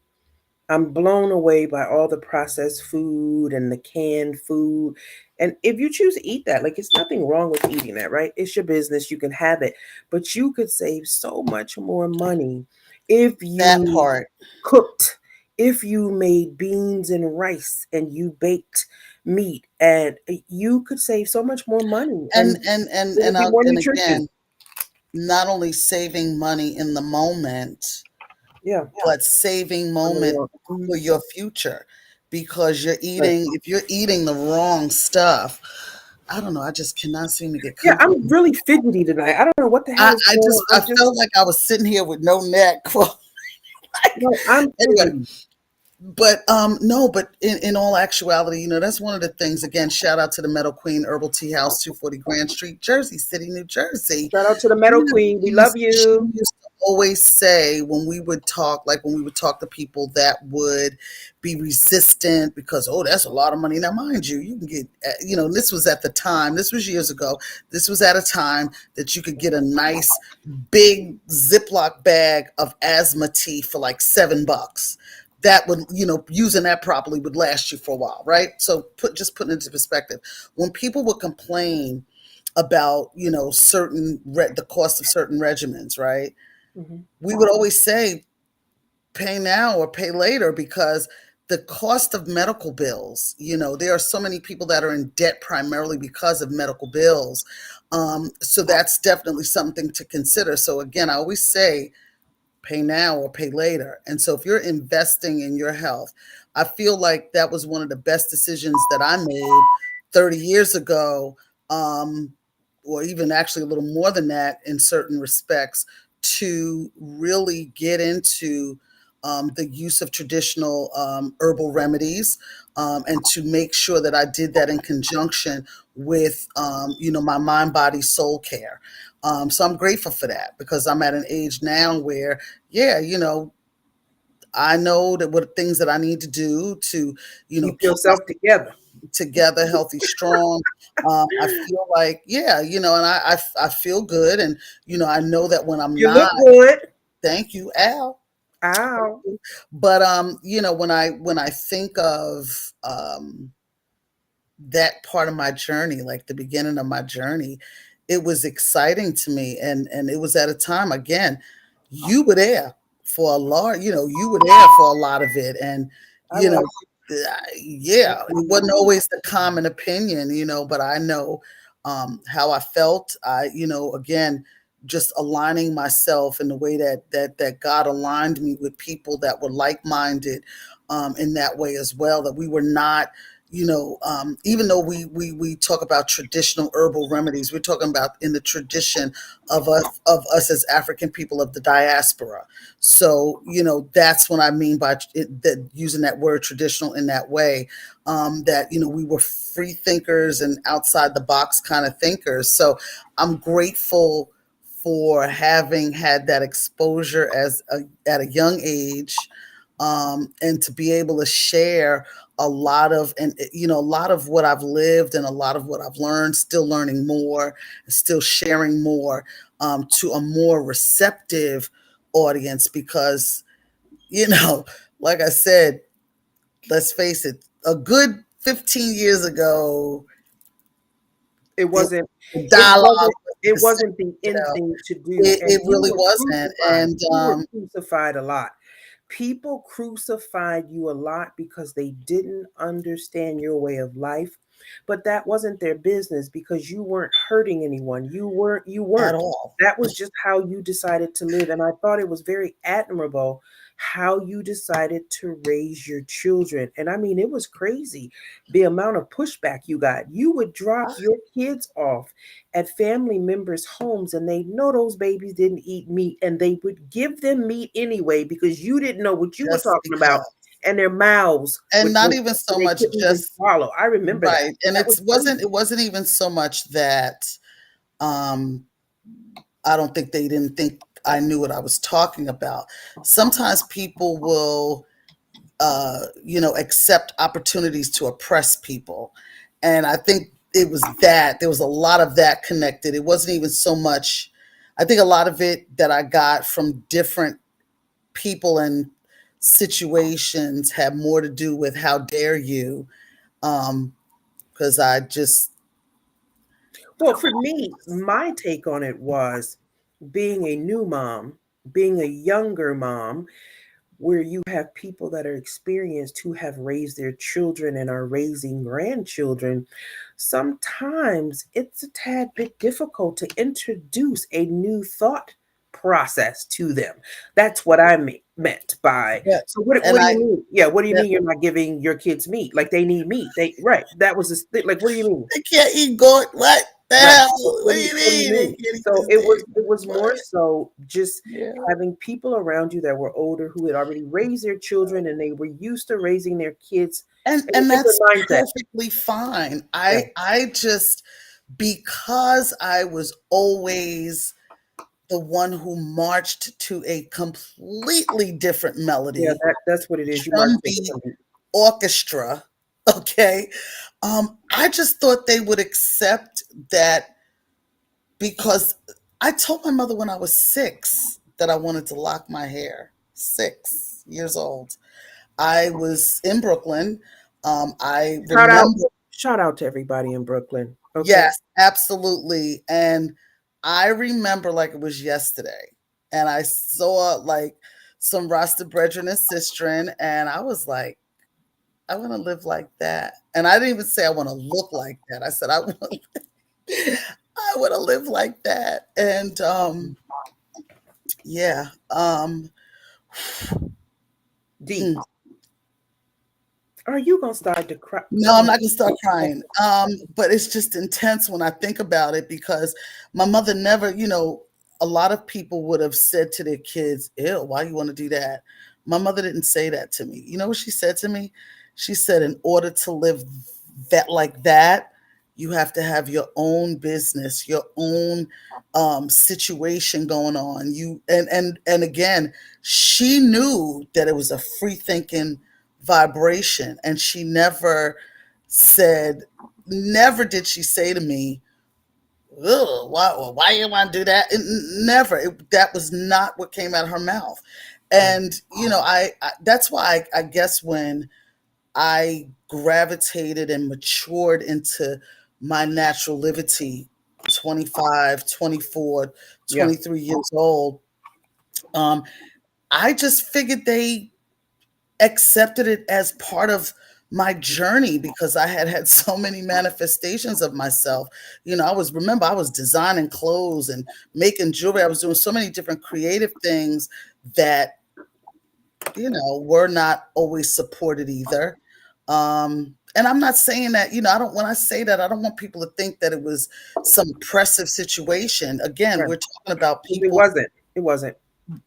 I'm blown away by all the processed food and the canned food. And if you choose to eat that, like, it's nothing wrong with eating that, right? It's your business. You can have it. But you could save so much more money if that you part. cooked, if you made beans and rice and you baked meat, and you could save so much more money, and it would be more And nutritious. again, not only saving money in the moment, Yeah. but saving On the moment long. Mhm. for your future, because Right. if you're eating the wrong stuff, I don't know, I just cannot seem to get Yeah, I'm comfortable. really fidgety tonight. I don't know what the hell is going on. I I'm just felt like I was sitting here with no neck. Well, no, I'm anyway, fidgety. but no, but in all actuality, that's one of the things. Again, shout out to the Meadow Queen Herbal Tea House, 240 Grand Street, Jersey City, New Jersey. Shout out to the Meadow Queen. We love She you. used to always say, when we would talk, like when we would talk to people that would be resistant because, oh, that's a lot of money. Now, mind you, you can get, this was at the time, this was years ago, this was at a time that you could get a nice big Ziploc bag of asthma tea for like $7. That would, using that properly would last you for a while, right? So putting it into perspective, when people would complain about, the cost of certain regimens, right? Hmm. We would always say pay now or pay later, because the cost of medical bills, there are so many people that are in debt primarily because of medical bills. So that's definitely something to consider. So again, I always say pay now or pay later. And so if you're investing in your health, I feel like that was one of the best decisions that I made 30 years ago, um, or even actually a little more than that in certain respects, to really get into the use of traditional herbal remedies, and to make sure that I did that in conjunction with, my mind, body, soul care. So I'm grateful for that, because I'm at an age now where, yeah, I know that what things that I need to do to, Keep keep yourself myself together. together, healthy, strong. I feel like, yeah, and I feel good. And, I know that when I'm You look not, good. thank you, Al. Ow. But, when I think of, that part of my journey, like the beginning of my journey, it was exciting to me. And it was at a time, again, you were there for a lot, you were there for a lot of it. And, I you know, was. yeah, it wasn't always the common opinion, but I know how I felt. Again, just aligning myself in the way that God aligned me with people that were like-minded, in that way as well, that we were not, even though we talk about traditional herbal remedies, we're talking about in the tradition of us as African people of the diaspora. So, that's what I mean by that, using that word traditional in that way, that, we were free thinkers and outside the box kind of thinkers. So I'm grateful for having had that exposure at a young age, and to be able to share a lot of, and a lot of what I've lived and a lot of what I've learned, still learning more, still sharing more, to a more receptive audience. Because, you know like I said, let's face it, a good 15 years ago, It it wasn't. the It dialogue wasn't. wasn't It the same. wasn't the in thing to do, It and you really were wasn't. crucified. And You were crucified a lot. People crucified you a lot because they didn't understand your way of life, but that wasn't their business, because you weren't hurting anyone. You weren't. You at weren't. all. That was just how you decided to live, and I thought it was very admirable how you decided to raise your children. And I mean, it was crazy the amount of pushback you got. You would drop your kids off at family members' homes and they know those babies didn't eat meat and they would give them meat anyway because you didn't know what you were Just talking about because. and their mouths And would not go, even so they much couldn't even just swallow. I remember that. right. And That was crazy. it wasn't even so much that um I don't think they didn't think I knew what I was talking about. Sometimes people will accept opportunities to oppress people. And I think it was that there was a lot of that connected. It wasn't even so much, I think a lot of it that I got from different people and situations had more to do with how dare you. Because I just, Well, for me, my take on it was being a new mom, being a younger mom, where you have people that are experienced who have raised their children and are raising grandchildren. Sometimes it's a tad bit difficult to introduce a new thought process to them. That's what I meant by. yeah, So what and do I, you mean? Yeah, what do you yeah, mean you're not giving your kids meat? Like they need meat. They right. That was like what do you mean? they can't eat goat. What the Right. hell? What What do do you you what do you mean? They mean? can't eat So this it damn. was more What? so just Yeah. having people around you that were older who had already raised their children and they were used to raising their kids in a And different that's mindset. perfectly fine. Yeah. I just, because I was always the one who marched to a completely different Yeah, melody, that's what it is. You march drum to beat the orchestra, okay? I just thought they would accept that, because I told my mother when I was 6 that I wanted to lock my hair. 6 years old. I was in Brooklyn. I shout out remember, shout out to everybody in Brooklyn. Okay. yes, absolutely. And I remember like it was yesterday. And I saw like some Rasta brethren and sistren, and I was like, I want to live like that. And I didn't even say I want to look like that. I said I want to live like that. And yeah, D, mm, are you gonna start to cry? no, Oh I'm my not gonna start God. crying. But it's just intense when I think about it, because my mother never, a lot of people would have said to their kids, "Ew, why you want to do that?" My mother didn't say that to me. You know what she said to me? She said, "In order to live that like that, you have to have your own business, your own situation going on." You and again, she knew that it was a free thinking vibration, and she never said, never did she say to me, "Ugh, why you want to do that?" Never. That was not what came out of her mouth. And I that's why I guess when I gravitated and matured into my natural liberty, 25, 24, Yeah. 23 years old, um, I just figured they accepted it as part of my journey, because I had had so many manifestations of myself. I was designing clothes and making jewelry. I was doing so many different creative things that, were not always supported either. And I'm not saying that, I don't, when I say that, I don't want people to think that it was some oppressive situation. Again, Right. we're talking about It wasn't. It wasn't.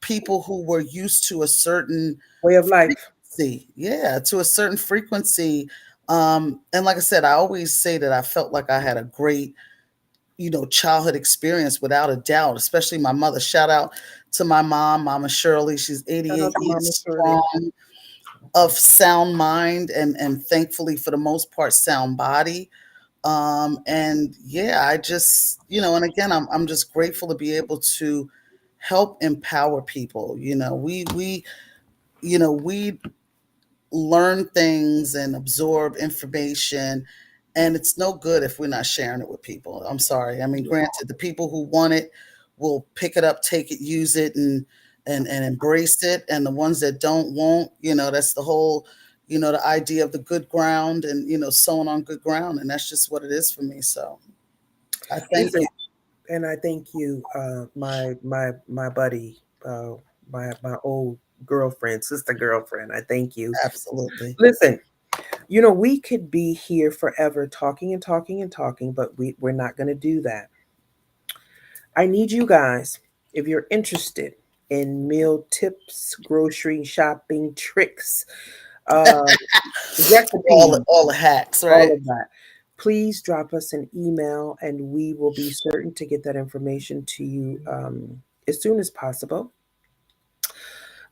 people who were used to a certain Way of life. frequency. Yeah, to a certain frequency. And like I said, I always say that I felt like I had a great, childhood experience without a doubt, especially my mother. Shout out to my mom, Mama Shirley. She's Shout 88 out to Mama years Shirley. strong, of sound mind, and thankfully for the most part sound body. And yeah, I just, and again, I'm just grateful to be able to help empower people. We learn things and absorb information, and it's no good if we're not sharing it with people. I'm sorry. I mean, granted, the people who want it will pick it up, take it, use it, and embrace it, and the ones that don't won't. That's the whole, the idea of the good ground, and sowing on good ground, and that's just what it is for me. So I thank Listen, you. and I thank you, my buddy, my old girlfriend, sister girlfriend. I thank you. Absolutely. Listen, we could be here forever talking and talking and talking, but we're not going to do that. I need you guys, if you're interested in meal tips, grocery shopping tricks, uh, recipes, All the hacks, all right? of that, please drop us an email and we will be certain to get that information to you as soon as possible.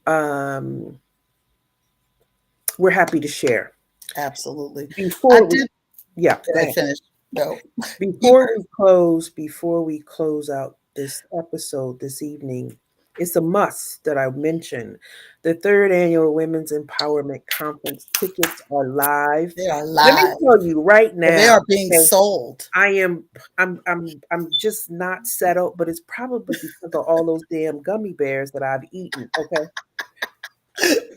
Um, we're happy to share. Absolutely. I Before we, did. yeah, Did go I ahead. finish? No. You Before first. we close, before we close out this episode this evening, it's a must that I mention. The third annual Women's Empowerment Conference tickets are live. They are Let me live. tell you right And they now, are being okay, sold. I am I'm just not settled, but it's probably because of all those damn gummy bears that I've eaten. Okay.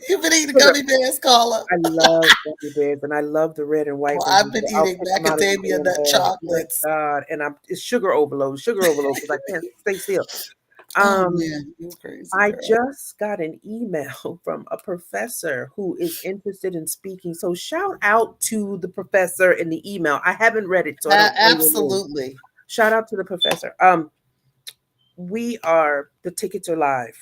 You've been eating 'Cause gummy bears, Carla. I love gummy bears and I love the red and white Well, ones. I've been I'll eating pick them out of the macadamia damn nut bag. My chocolates. God. And it's sugar overload because I can't stay still. Oh Um, man, you crazy I girl. just got an email from a professor who is interested in speaking. So shout out to the professor in the email. I haven't read it, so I don't know your name. Absolutely. Shout out to the professor. The tickets are live.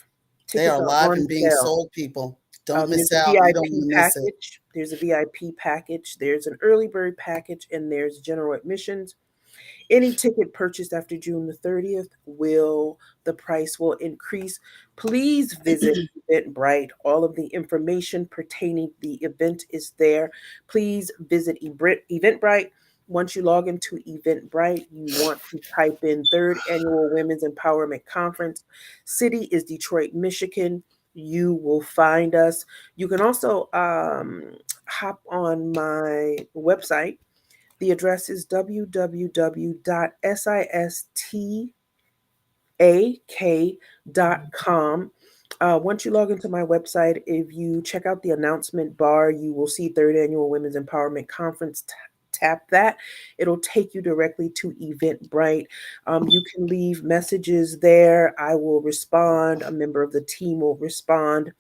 They Tickets are are live on and being sale. sold, people. Don't There's miss a out. You don't VIP want to miss it. package. There's a VIP package. There's an early bird package, and there's general admissions. Any ticket purchased after June the 30th the price will increase. Please visit Eventbrite. All of the information pertaining to the event is there. Please visit Eventbrite. Once you log into Eventbrite, you want to type in Third Annual Women's Empowerment Conference. City is Detroit, Michigan. You will find us. You can also hop on my website. The address is www.sistak.com. Once you log into my website, if you check out the announcement bar, you will see Third Annual Women's Empowerment Conference. Tap that. It'll take you directly to Eventbrite. You can leave messages there. I will respond. A member of the team will respond.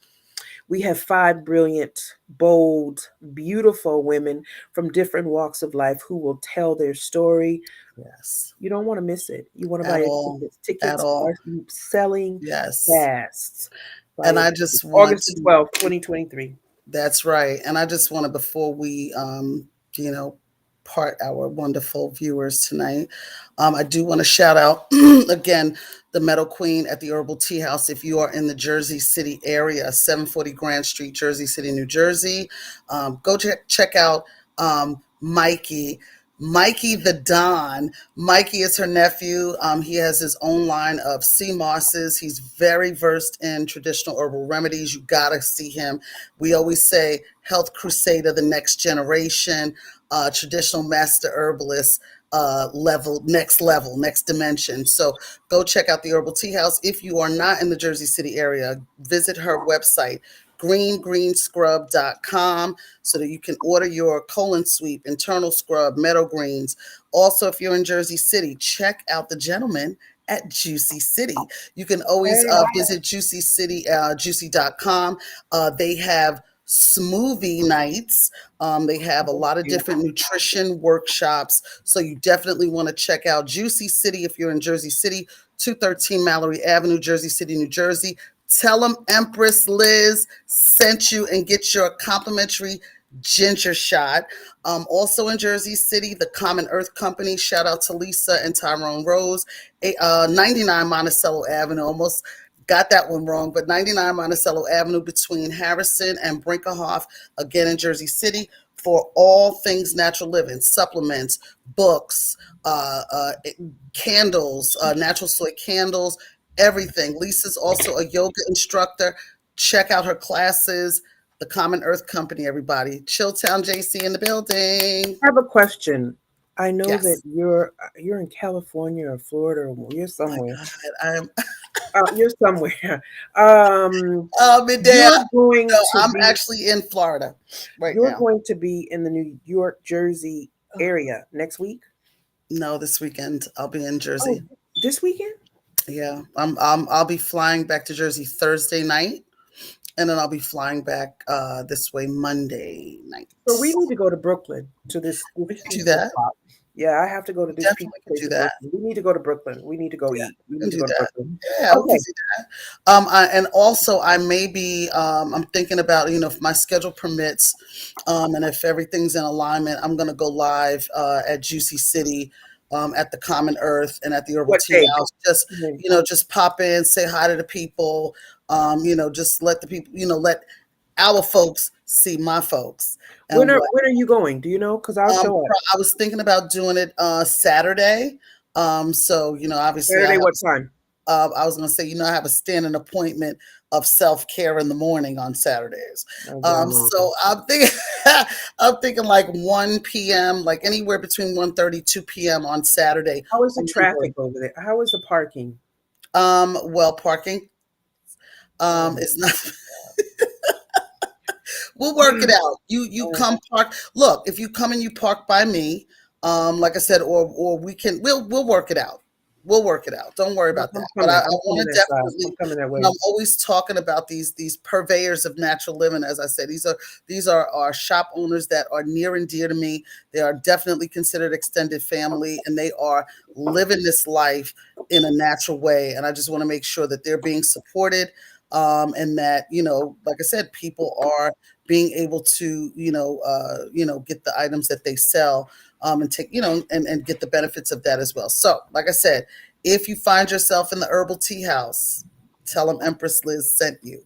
We have five brilliant, bold, beautiful women from different walks of life who will tell their story. Yes. You don't want to miss it. You want to buy At your all. tickets. At Tickets are all. selling Yes. fast. Buy And your I tickets. just want August the to 12th, 2023. That's right. And I just want to, before we, you know, part our wonderful viewers tonight, I do want to shout out again the Meadow Queen at the Herbal Tea House. If you are in the Jersey City area, 740 Grand Street, Jersey City, New Jersey, go check out Mikey. Mikey the Don. Mikey is her nephew. He has his own line of sea mosses. He's very versed in traditional herbal remedies. You gotta see him. We always say health crusader, the next generation, traditional master herbalist, level, next dimension. So go check out the Herbal Tea House. If you are not in the Jersey City area, visit her website, greengreenscrub.com, so that you can order your colon sweep, internal scrub, meadow greens. Also, if you're in Jersey City, check out the gentleman at Juicy City. You can always Hey, visit Juicy City, juicy.com. They have smoothie nights. They have a lot of different nutrition workshops. So you definitely want to check out Juicy City if you're in Jersey City, 213 Mallory Avenue, Jersey City, New Jersey. Tell them Empress Liz sent you and get your complimentary ginger shot. Also in Jersey City, the Common Earth Company. Shout out to Lisa and Tyrone Rose. 99 Monticello Avenue. Almost got that one wrong, but 99 Monticello Avenue between Harrison and Brinkerhoff, again in Jersey City, for all things natural living, supplements, books, uh, uh, candles, natural soy candles, everything. Lisa's also a yoga instructor. Check out her classes. The Common Earth Company, everybody. Chilltown JC in the building. I have a question. I know that Yes. you're in California or Florida or you're My somewhere. God, I'm You're somewhere. Um, midday. you're going No, to I'm be actually in Florida right you're now. going to be in the New York, Jersey area next week. No, this weekend I'll be in Oh, Jersey. this weekend? Yeah, I'll be flying back to Jersey Thursday night, and then I'll be flying back this way Monday night. So we need to go to Brooklyn to this We can do pizza that. spot. Yeah, I have to go to We this pizza definitely can place do in that. Brooklyn. We need to go to Brooklyn. We need to go Yeah, eat. We we need can to do go to that. Brooklyn. Yeah, we can Okay. do that. And also, I may be. I'm thinking about, if my schedule permits, and if everything's in alignment, I'm going to go live at Juicy City, at the Common Earth and at the Herbal What Tea day? House. Just Mhm. just pop in, say hi to the people. Just let the people, let our folks see my folks and what. When are you going? Do you know? Because I'll show up. I was thinking about doing it Saturday. So obviously Saturday, what time? I was going to say, I have a standing appointment of self care in the morning on Saturdays. Oh, God, no. So I'm thinking, I'm thinking like 1 p.m., like anywhere between 1:30 2 p.m. on Saturday. How is the I'm going to go. traffic over there? How is the parking? Well, parking Oh, my is not. We'll work it God. out. You come park. Look, if you come and you park by me, like I said, or we'll work it out. We'll work it out. Don't worry about that. I'm But I, coming. I I'm coming want to that side. I'm definitely, coming that I'm way. always talking about these purveyors of natural living. As I said, these are our shop owners that are near and dear to me. They are definitely considered extended family, and they are living this life in a natural way. And I just want to make sure that they're being supported, and that like I said, people are being able to get the items that they sell, and take and get the benefits of that as well. So like I said, if you find yourself in the herbal tea house, tell them Empress Liz sent you.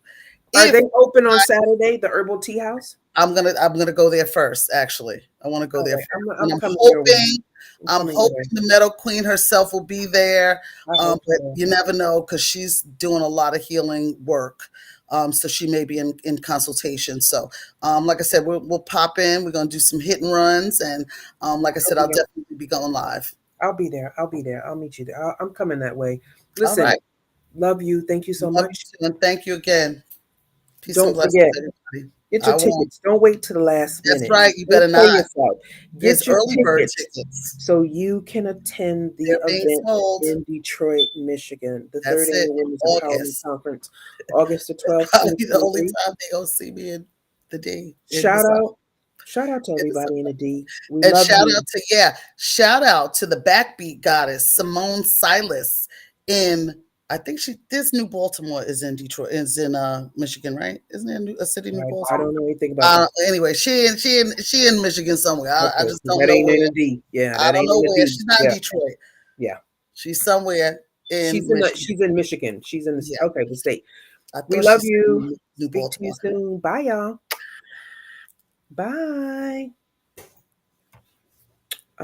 Are If they open on Saturday, the Herbal Tea House? I'm gonna go there first, actually. I want to go All there right. first, and I'm coming your way. I'm I'm coming your way. hoping the Meadow Queen herself will be there. I hope But so. you never know, because she's doing a lot of healing work. So she may be in consultation. So, like I said, we'll pop in. We're gonna do some hit and runs, and like I I'll said, be I'll there. definitely be going live. I'll be there. I'll be there. I'll meet you there. I'm coming that way. All Listen, right, love you. Thank you so love you much. too, and thank you again. Peace and Don't blessings, forget, everybody. get your I won't. tickets. Don't wait to the last That's minute. right. You Don't better play not. yourself. There's Get your early bird tickets tickets. so you can attend the They're being event sold. in Detroit, Michigan, the third That's it. annual In Women's Empowerment August. Conference, August the 12th, Probably the only 2023. time they gonna see me in the D in the Shout summer. out. Shout out to In the everybody in summer. the D. We And love you. shout out to the backbeat goddess Simone Silas in, I think this New Baltimore is in Detroit, is in Michigan, right? Isn't there a city New I Baltimore? don't know anything about that. Anyway, she in Michigan somewhere. I Okay, just 'cause don't that know ain't in where. the D. Yeah, I that don't ain't in know the where. D. She's not in Yeah, Detroit. yeah. She's somewhere in Michigan. She's in Michigan. She's in the Yeah. okay, the state. I We thought she love said you. New Speak to you Baltimore. soon. Bye, y'all. Bye.